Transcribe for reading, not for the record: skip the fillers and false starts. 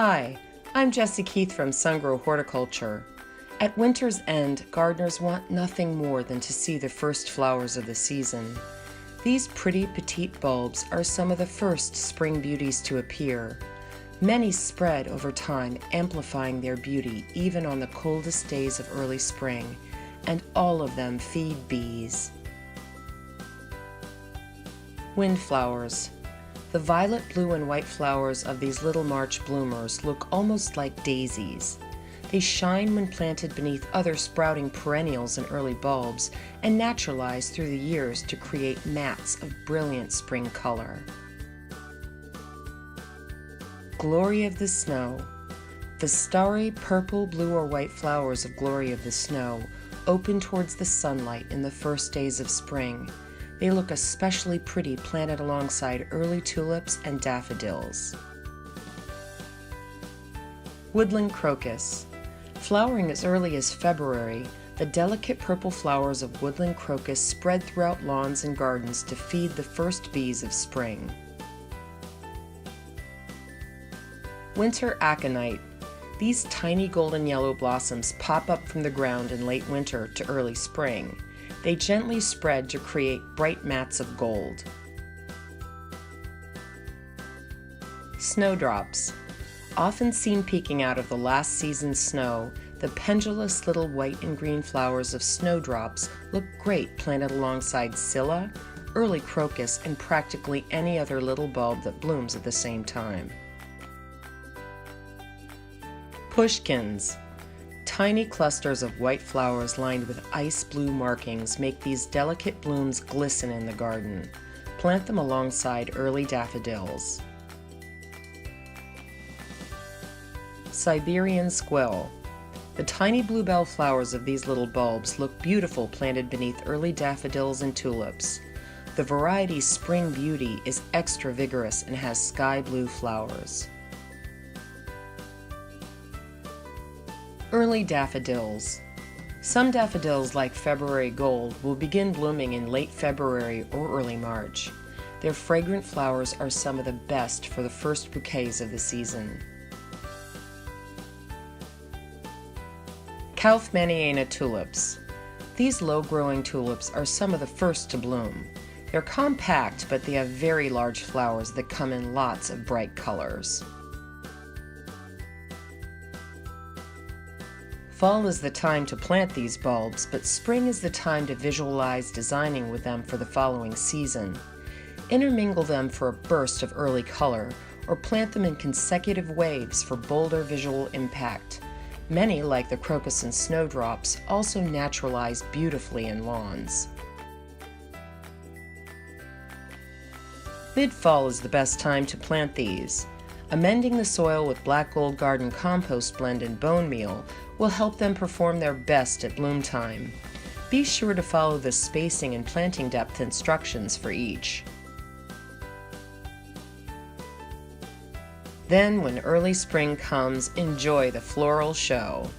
Hi, I'm Jessie Keith from Sungrow Horticulture. At winter's end, gardeners want nothing more than to see the first flowers of the season. These pretty petite bulbs are some of the first spring beauties to appear. Many spread over time, amplifying their beauty even on the coldest days of early spring, and all of them feed bees. Windflowers. The violet, blue, and white flowers of these little March bloomers look almost like daisies. They shine when planted beneath other sprouting perennials and early bulbs, and naturalize through the years to create mats of brilliant spring color. Glory of the Snow. The starry purple, blue, or white flowers of Glory of the Snow open towards the sunlight in the first days of spring. They look especially pretty planted alongside early tulips and daffodils. Woodland Crocus. Flowering as early as February, the delicate purple flowers of woodland crocus spread throughout lawns and gardens to feed the first bees of spring. Winter Aconite. These tiny golden yellow blossoms pop up from the ground in late winter to early spring. They gently spread to create bright mats of gold. Snowdrops. Often seen peeking out of the last season's snow, the pendulous little white and green flowers of snowdrops look great planted alongside scilla, early crocus, and practically any other little bulb that blooms at the same time. Pushkins. Tiny clusters of white flowers lined with ice blue markings make these delicate blooms glisten in the garden. Plant them alongside early daffodils. Siberian Squill. The tiny bluebell flowers of these little bulbs look beautiful planted beneath early daffodils and tulips. The variety's spring beauty is extra vigorous and has sky blue flowers. Early daffodils. Some daffodils, like February Gold, will begin blooming in late February or early March. Their fragrant flowers are some of the best for the first bouquets of the season. Kaufmanniana tulips. These low-growing tulips are some of the first to bloom. They're compact, but they have very large flowers that come in lots of bright colors. Fall is the time to plant these bulbs, but spring is the time to visualize designing with them for the following season. Intermingle them for a burst of early color, or plant them in consecutive waves for bolder visual impact. Many, like the crocus and snowdrops, also naturalize beautifully in lawns. Mid-fall is the best time to plant these. Amending the soil with Black Gold Garden compost blend and bone meal will help them perform their best at bloom time. Be sure to follow the spacing and planting depth instructions for each. Then, when early spring comes, enjoy the floral show.